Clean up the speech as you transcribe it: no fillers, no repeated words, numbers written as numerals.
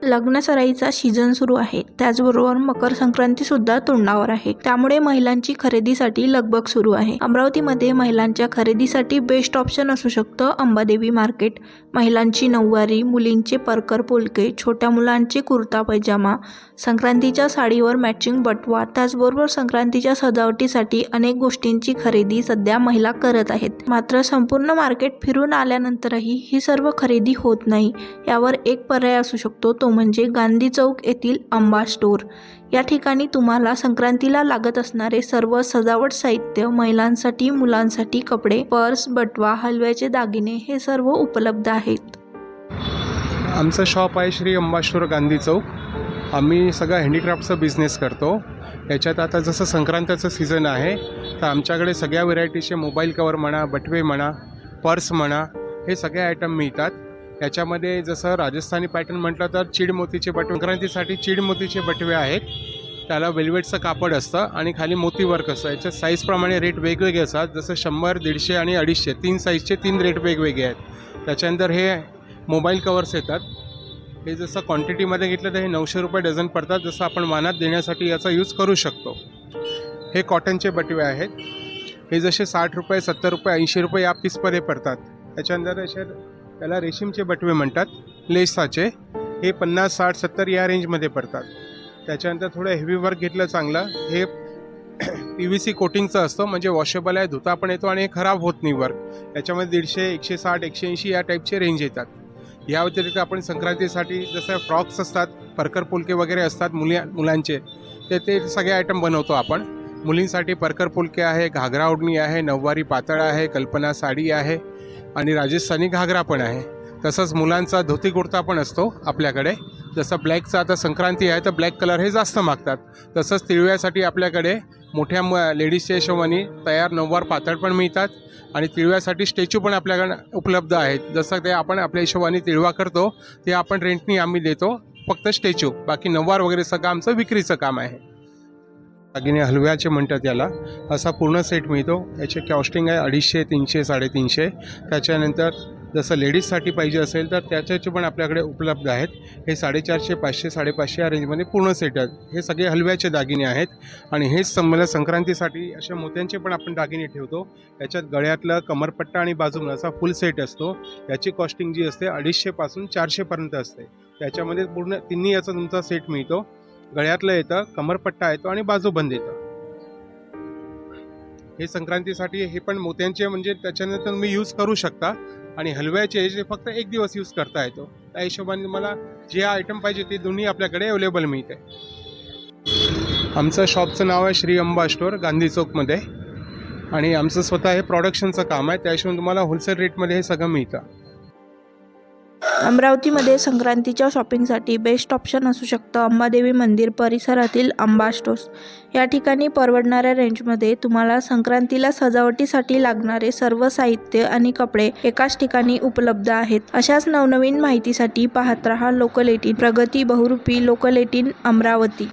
लग्नसराईचा season सुरू आहे, त्याचबरोबर मकर संक्रांती सुद्धा तोंडावर आहे. त्यामुळे महिलांची खरेदीसाठी लगबग सुरू आहे. अमरावतीमध्ये महिलांच्या खरेदीसाठी बेस्ट ऑप्शन असू शकतं अंबादेवी मार्केट. महिलांची नऊवारी, मुलींचे परकर पोलके, छोट्या मुलांचे कुर्ता पैजामा, संक्रांतीच्या साडीवर मॅचिंग बटवा, त्याचबरोबर संक्रांतीच्या सजावटीसाठी अनेक गोष्टींची खरेदी सध्या महिला करत आहेत. मात्र संपूर्ण मार्केट फिरून आल्यानंतरही ही सर्व खरेदी होत नाही. यावर एक पर्याय असू शकतो, तो म्हणजे गांधी चौक येथील अंबा स्टोर. या ठिकाणी तुम्हाला संक्रांतीला लागत असणारे सर्व सजावट साहित्य, महिलांसाठी, मुलांसाठी कपडे, पर्स, बटवा, हलव्याचे दागिने हे सर्व उपलब्ध आहेत. आमचं शॉप आहे श्री अंबा स्टोर गांधी चौक. आम्ही सगळं हँडीक्राफ्टचा बिझनेस करतो. याच्यात आता जसं संक्रांतीचं सीझन आहे तर आमच्याकडे सगळ्या व्हेरायटीचे मोबाईल कवर म्हणा, बटवे म्हणा, पर्स म्हणा, हे सगळे आयटम मिळतात. याच्यामध्ये जसं राजस्थानी पॅटर्न म्हटलं तर चीड मोतीचे बटवे, संक्रांतीसाठी चीड मोतीचे बटवे आहेत. त्याला वेल्वेटचं कापड असतं आणि खाली मोती वर्क असतं. याच्या साईजप्रमाणे रेट वेगवेगळे असतात. जसं 100, 150 आणि 250 3 साईजचे 3 रेट वेगवेगळे आहेत. त्याच्यानंतर हे मोबाईल कवर्स येतात. हे जसं क्वांटिटीमध्ये घेतलं तर हे 900 रुपये डझन पडतात. जसं आपण वानात देण्यासाठी याचा यूज करू शकतो. हे कॉटनचे बटवे आहेत. हे जसे 60 रुपये, 70 रुपये, 80 रुपये या पीसमध्ये पडतात. त्याच्यानंतर त्याला रेशीमचे बटवे म्हणतात, लेसाचे. हे 50, 60, 70 या रेंजमध्ये पडतात. त्याच्यानंतर थोडं हेवी वर्क घेतलं चांगलं. हे PVC कोटिंगचं असतं, म्हणजे वॉशेबल आहे, धुता पण येतो आणि हे खराब होत नाही वर्क. याच्यामध्ये 150, 160, 180 या टाईपचे रेंज येतात. या व्यतिरिक्त आपण संक्रांतीसाठी जसं फ्रॉक्स असतात, परकर पोलके वगैरे असतात मुलांचे, ते सगळे आयटम बनवतो आपण. मुलींसाठी परकर पोलके आहे, घागरा ओढणी आहे, नऊवारी पातळ आहे, कल्पना साडी आहे आणि राजस्थानी घागरा पण आहे. तसंच मुलांचा धोती कुर्ता पण असतो आपल्याकडे. जसं ब्लॅकचा आता संक्रांती आहे तर ब्लॅक कलर हे जास्त मागतात. तसंच तिळव्यासाठी आपल्याकडे मोठ्या लेडीजच्या हिशोबाने तयार नऊवार पातळ पण मिळतात आणि तिळव्यासाठी स्टॅच्यू पण आपल्याकडे उपलब्ध आहेत. जसं ते आपण आपल्या हिशोबाने तिळवा करतो ते आपण रेंटनी आम्ही देतो, फक्त स्टॅच्यू. बाकी नऊवार वगैरे सगळं आमचं विक्रीचं काम आहे. दागिने हलव्याचे म्हणतात याला. असा पूर्ण सेट मिळतो. याचे कॉस्टिंग आहे 250, 300, 350. त्याच्यानंतर जसं लेडीजसाठी पाहिजे असेल तर त्याच्याचे पण आपल्याकडे उपलब्ध आहेत. हे 450, 500, 550 या रेंजमध्ये पूर्ण सेट आहेत. हे सगळे हलव्याचे दागिने आहेत. आणि हेच मला संक्रांतीसाठी अशा मोत्यांचे पण आपण दागिने ठेवतो. याच्यात गळ्यातलं, कमरपट्टा आणि बाजूला असा फुल सेट असतो. याची कॉस्टिंग जी असते 250 पासून 400 पर्यंत असते. त्याच्यामध्ये पूर्ण तिन्ही याचा तुमचा सेट मिळतो. गळ्यातलं येतं, कमरपट्टा येतो आणि बाजूबंद येतं. हे संक्रांतीसाठी हे पण मोत्यांचे, म्हणजे त्याच्यानंतर तुम्ही यूज करू शकता. आणि हलव्याचे जे फक्त एक दिवस यूज करता येतो. त्या हिशोबाने मला जे आयटम पाहिजे ते दोन्ही आपल्याकडे अवेलेबल मिळते. आमचं शॉपचं नाव आहे श्री अंबा स्टोर गांधी चौकमध्ये. आणि आमचं स्वतः हे प्रोडक्शनचं काम आहे. त्या हिशोबाने तुम्हाला होलसेल रेटमध्ये हे सगळं मिळतं. अमरावतीमध्ये संक्रांतीच्या शॉपिंगसाठी बेस्ट ऑप्शन असू शकतं अंबादेवी मंदिर परिसरातील अंबा स्टोर्स. या ठिकाणी परवडणाऱ्या रेंजमध्ये तुम्हाला संक्रांतीला सजावटीसाठी लागणारे सर्व साहित्य आणि कपडे एकाच ठिकाणी उपलब्ध आहेत. अशाच नवनवीन माहितीसाठी पाहत रहा लोकल 18 प्रगती बहुरूपी लोकल 18 अमरावती.